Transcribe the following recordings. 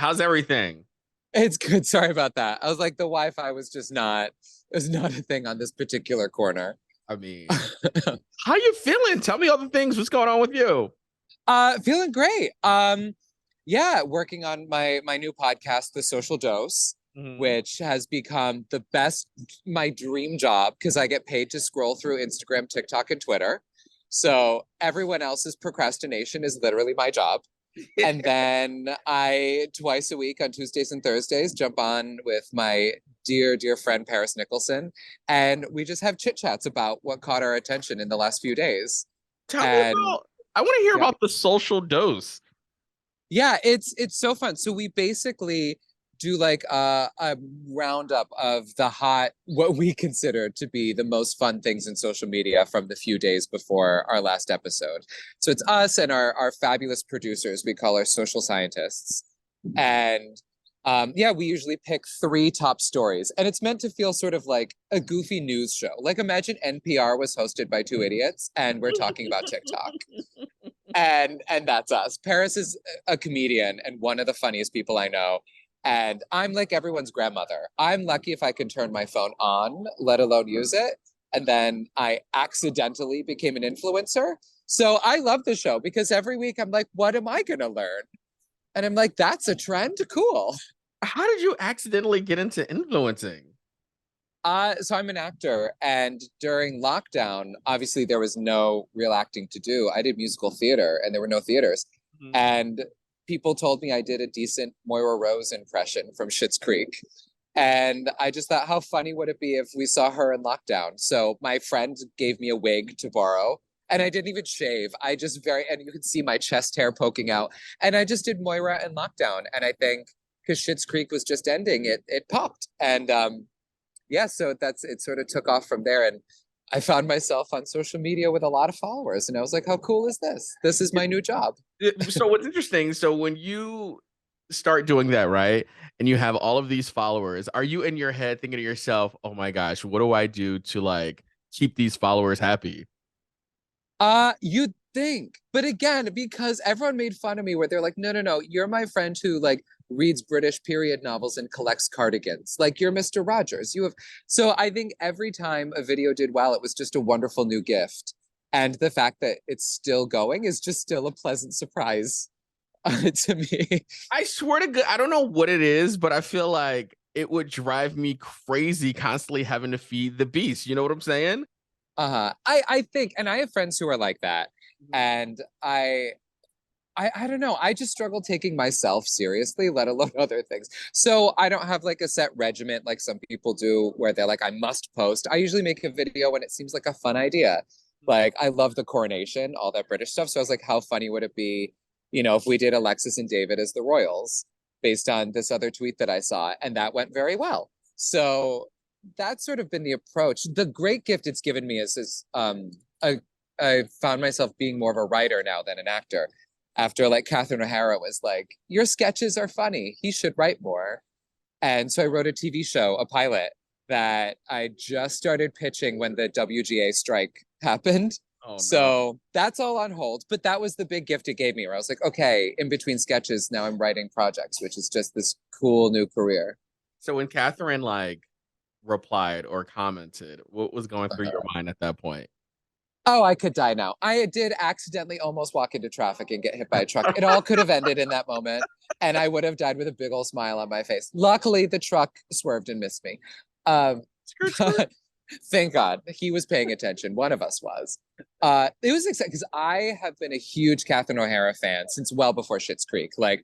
How's everything? It's good. Sorry about that. I was like, the Wi-Fi was just not, it was not a thing on this particular corner. I mean, how you feeling? Tell me all the things. What's going on with you? Feeling great. Yeah, working on my new podcast, The Social Dose, Mhm. which has become the best, my dream job because I get paid to scroll through Instagram, TikTok, and Twitter. So everyone else's procrastination is literally my job. And then I twice a week on Tuesdays and Thursdays jump on with my dear friend Paris Nicholson, and we just have chit chats about what caught our attention in the last few days. Tell me And about. I want to hear yeah, about the social dose. yeah, it's so fun. So we basically do like a roundup of the hot, what we consider to be the most fun things in social media from the few days before our last episode. So it's us and our fabulous producers. We call our social scientists. And yeah, we usually pick three top stories, and it's meant to feel sort of like a goofy news show. Like imagine NPR was hosted by two idiots, and we're talking about TikTok, and that's us. Paris is a comedian and one of the funniest people I know. And I'm like everyone's grandmother. I'm lucky if I can turn my phone on, let alone use it. And then I accidentally became an influencer. So I love the show because every week I'm like, what am I going to learn? And I'm like, that's a trend. Cool. How did you accidentally get into influencing? So I'm an actor, and during lockdown, obviously there was no real acting to do. I did musical theater, and there were no theaters. Mhm. And people told me I did a decent Moira Rose impression from Schitt's Creek. And I just thought, how funny would it be if we saw her in lockdown? So my friend gave me a wig to borrow, and I didn't even shave. I just and you could see my chest hair poking out. And I just did Moira in lockdown. And I think because Schitt's Creek was just ending, it popped. And yeah, so that's it sort of took off from there. And I found myself on social media with a lot of followers. And I was like, how cool is this? This is my new job. So what's interesting? So when you start doing that, right, and you have all of these followers, are you in your head thinking to yourself, "Oh my gosh, what do I do to like keep these followers happy?" You'd think. But again, because everyone made fun of me where they're like, no, you're my friend who like reads British period novels and collects cardigans. Like you're Mr. Rogers. You have so I think every time a video did well, it was just a wonderful new gift. And the fact that it's still going is just still a pleasant surprise to me. I swear to God, I don't know what it is, but I feel like it would drive me crazy constantly having to feed the beast. You know what I'm saying? I think, and I have friends who are like that, Mhm. and I don't know. I just struggle taking myself seriously, let alone other things. So I don't have like a set regiment like some people do where they're like, I must post. I usually make a video when it seems like a fun idea. Like I love the coronation, all that British stuff. So I was like, how funny would it be, if we did Alexis and David as the royals based on this other tweet that I saw, and that went very well. So that's sort of been the approach. The great gift it's given me is I, I found myself being more of a writer now than an actor after like Catherine O'Hara was like, your sketches are funny. He should write more. And so I wrote a TV show, a pilot that I just started pitching when the WGA strike happened. Oh no. So that's all on hold. But that was the big gift it gave me where I was like, okay, in between sketches, now I'm writing projects, which is just this cool new career. So when Catherine like replied or commented, what was going through your mind at that point? Oh, I could die now. I did accidentally almost walk into traffic and get hit by a truck. It all could have ended in that moment, and I would have died with a big old smile on my face. Luckily, the truck swerved and missed me. Skirt, skirt. But thank God he was paying attention. One of us was. It was exciting because I have been a huge Catherine O'Hara fan since well before Schitt's Creek. Like,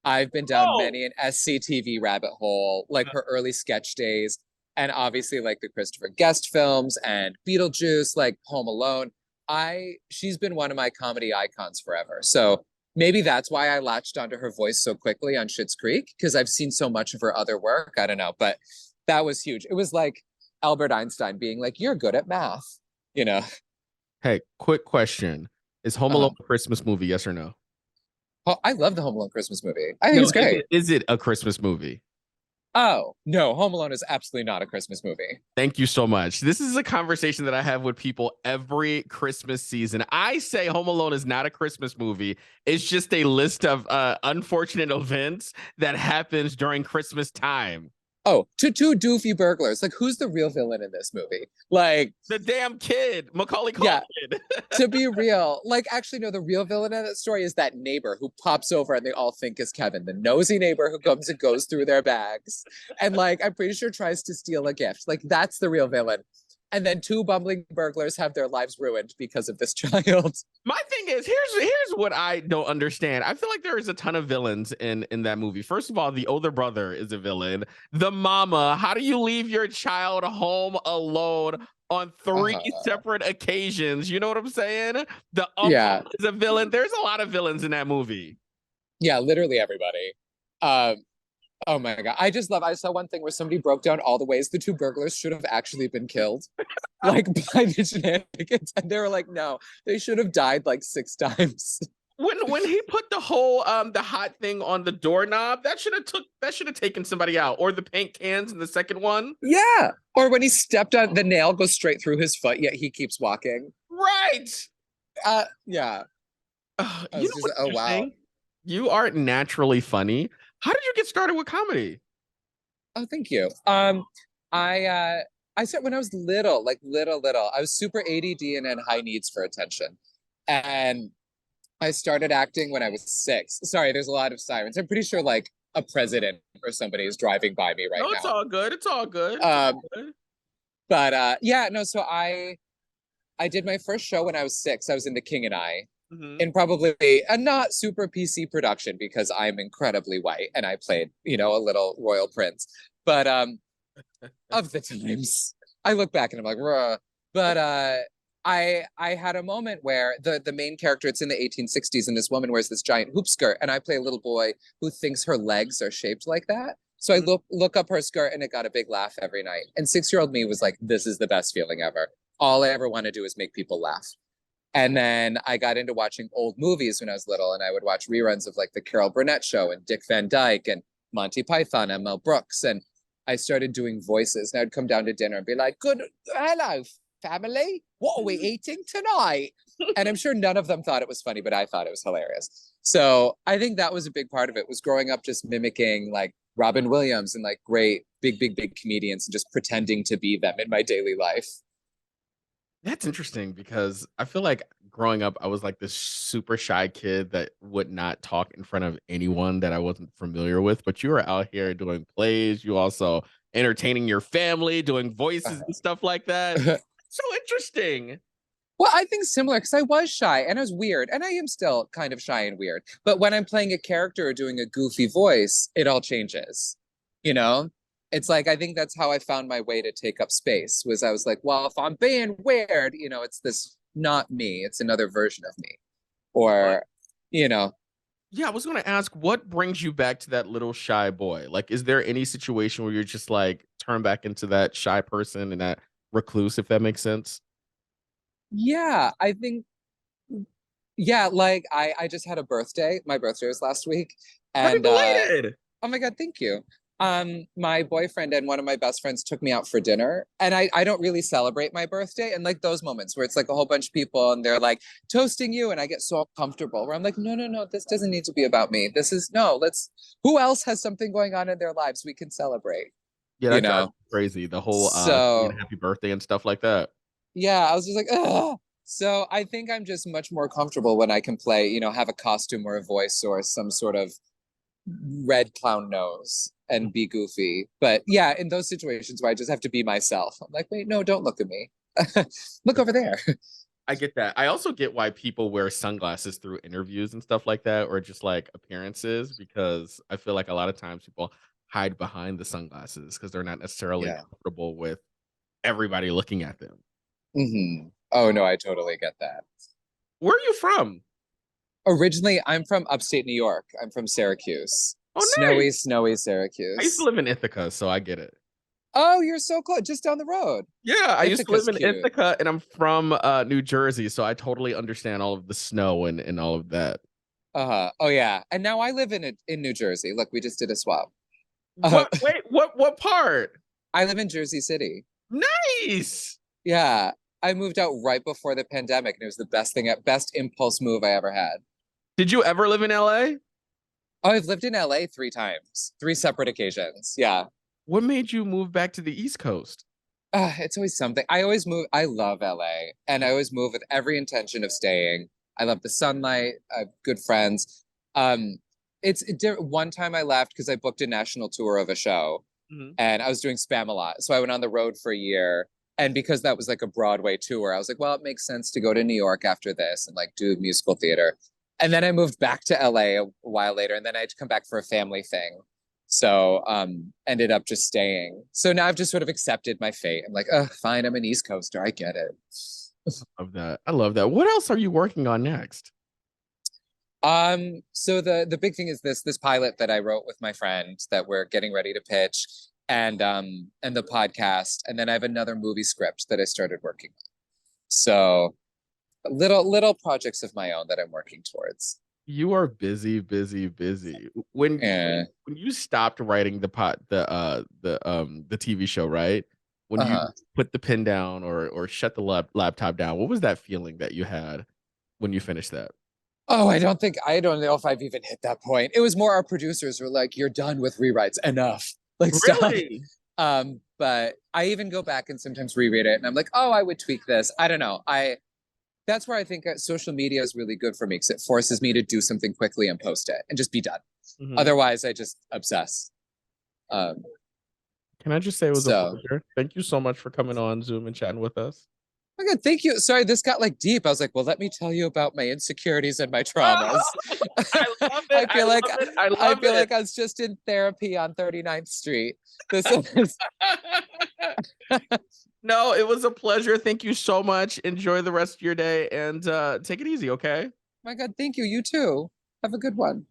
I've been down Oh, many an SCTV rabbit hole, like her early sketch days, and obviously like the Christopher Guest films and Beetlejuice, like Home Alone. She's been one of my comedy icons forever. So maybe that's why I latched onto her voice so quickly on Schitt's Creek because I've seen so much of her other work. I don't know, but that was huge. It was like Albert Einstein being like, "You're good at math," you know. hey, quick question. Is Home Alone Uh, a Christmas movie? Yes or no? I love the Home Alone Christmas movie. I think No, it's great. is it a Christmas movie? Oh, no, Home Alone is absolutely not a Christmas movie. Thank you so much. This is a conversation that I have with people every Christmas season. I say Home Alone is not a Christmas movie. It's just a list of unfortunate events that happens during Christmas time. Oh, to two doofy burglars. Like, who's the real villain in this movie? Like, The damn kid, Macaulay yeah, Culkin. to be real, like, actually, no, the real villain in that story is that neighbor who pops over and they all think is Kevin, the nosy neighbor who comes and goes through their bags. And, like, I'm pretty sure tries to steal a gift. Like, that's the real villain. And then two bumbling burglars have their lives ruined because of this child. My thing is, here's what I don't understand. I feel like there is a ton of villains in that movie. First of all, the older brother is a villain. The mama, how do you leave your child home alone on three Uh, separate occasions? You know what I'm saying? The uncle yeah, is a villain. There's a lot of villains in that movie. yeah, literally everybody. Um, oh my God. I saw one thing where somebody broke down all the ways the two burglars should have actually been killed, like by the shenanigans. And they were like, no, they should have died like 6 times. When he put the whole the hot thing on the doorknob, that should have taken somebody out. Or the paint cans in the second one. Yeah. Or when he stepped on the nail goes straight through his foot, yet he keeps walking. Right. Yeah. I You was know just, what's oh wow. interesting? You are naturally funny. How did you get started with comedy? Oh, thank you. I started when I was little, like little. I was super ADD and had high needs for attention. And I started acting when I was 6. Sorry, there's a lot of sirens. I'm pretty sure like a president or somebody is driving by me right No, it's now. all good. It's all good. It's all Um, good. but yeah, no, so I did my first show when I was 6. I was in The King and I Hmm. in probably a not super PC production because I'm incredibly white and I played, a little royal prince. But of the times, I look back and I'm like, "Ruh." But I had a moment where the main character, it's in the 1860s, and this woman wears this giant hoop skirt, and I play a little boy who thinks her legs are shaped like that. So I look up her skirt, and it got a big laugh every night. And 6-year-old me was like, "This is the best feeling ever. All I ever want to do is make people laugh." And then I got into watching old movies when I was little, and I would watch reruns of like the Carol Burnett Show and Dick Van Dyke and Monty Python and Mel Brooks. And I started doing voices, and I'd come down to dinner and be like, "Good, hello, family. What are we eating tonight?" And I'm sure none of them thought it was funny, but I thought it was hilarious. So I think that was a big part of it, was growing up just mimicking like Robin Williams and like great big comedians and just pretending to be them in my daily life. That's interesting because I feel like growing up, I was like this super shy kid that would not talk in front of anyone that I wasn't familiar with. But you were out here doing plays. You also entertaining your family, doing voices and stuff like that. So interesting. Well, I think similar because I was shy and I was weird, and I am still kind of shy and weird. But when I'm playing a character or doing a goofy voice, it all changes. You know, it's like I think that's how I found my way to take up space. Was I was like, well, if I'm being weird, it's this not me; it's another version of me, What? or you know, Yeah, I was going to ask what brings you back to that little shy boy? Like, is there any situation where you're just like turn back into that shy person and that recluse, if that makes sense? yeah, I think yeah, like I just had a birthday. My birthday was last week, Happy and belated. oh my God, thank you. My boyfriend and one of my best friends took me out for dinner, and I don't really celebrate my birthday. And like those moments where it's like a whole bunch of people and they're like toasting you, and I get so uncomfortable where I'm like, no, this doesn't need to be about me. This is no, let's who else has something going on in their lives we can celebrate, Yeah, you that drives know? me crazy. The whole singing So happy birthday and stuff like that. yeah, I was just like, ugh. So I think I'm just much more comfortable when I can play, have a costume or a voice or some sort of red clown nose and be goofy. But yeah, in those situations where I just have to be myself, I'm like, wait, no, don't look at me. Look over there. I get that. I also get why people wear sunglasses through interviews and stuff like that, or just like appearances, because I feel like a lot of times people hide behind the sunglasses because they're not necessarily Yeah. comfortable with everybody looking at them. Oh no, I totally get that. Where are you from? Originally, I'm from upstate New York. I'm from Syracuse. Oh, nice. Snowy I used to Syracuse. live in Ithaca, so I get it. Oh, you're so close, just down the road. Yeah, I used to live Ithaca's in cute. Ithaca, and I'm from New Jersey, so I totally understand all of the snow and all of that. Uh-huh. Oh yeah. And now I live in New Jersey. Look, we just did a swap. Uh, What? Wait, what part? I live in Jersey City. Nice. Yeah, I moved out right before the pandemic, and it was the best impulse move I ever had. Did you ever live in LA? Oh, I've lived in LA 3 times, 3 separate occasions. Yeah. What made you move back to the East Coast? It's always something. I always move. I love LA, and I always move with every intention of staying. I love the sunlight. I have good friends. Um, one time I left because I booked a national tour of a show, Mhm. and I was doing spam a lot. So I went on the road for a year. And because that was like a Broadway tour, I was like, well, it makes sense to go to New York after this and like do musical theater. And then I moved back to LA a while later, and then I had to come back for a family thing. So ended up just staying. So now I've just sort of accepted my fate. I'm like, oh, fine, I'm an East Coaster. I get it. Love that. I love that. What else are you working on next? So the big thing is this pilot that I wrote with my friend that we're getting ready to pitch, and the podcast, and then I have another movie script that I started working on. So little projects of my own that I'm working towards. You are busy, busy, busy. When Yeah. when you stopped writing the TV show, right? When you Uh-huh. put the pen down or shut the laptop down, what was that feeling that you had when you finished that? Oh, I don't know if I've even hit that point. It was more our producers were like, "You're done with rewrites, enough, like stop." Really? But I even go back and sometimes reread it, and I'm like, "Oh, I would tweak this." I don't know. I That's where I think social media is really good for me because it forces me to do something quickly and post it and just be done. Mhm. Otherwise, I just obsess. Um, Can I just say it was a so, pleasure? Thank you so much for coming on Zoom and chatting with us. oh my God, thank you. Sorry, this got like deep. I was like, well, let me tell you about my insecurities and my traumas. I love it. I I feel like love it. I I love feel it. like I was just in therapy on 39th Street. This is No, it was a pleasure. Thank you so much. Enjoy the rest of your day and take it easy, okay? my God, thank you. You too. Have a good one.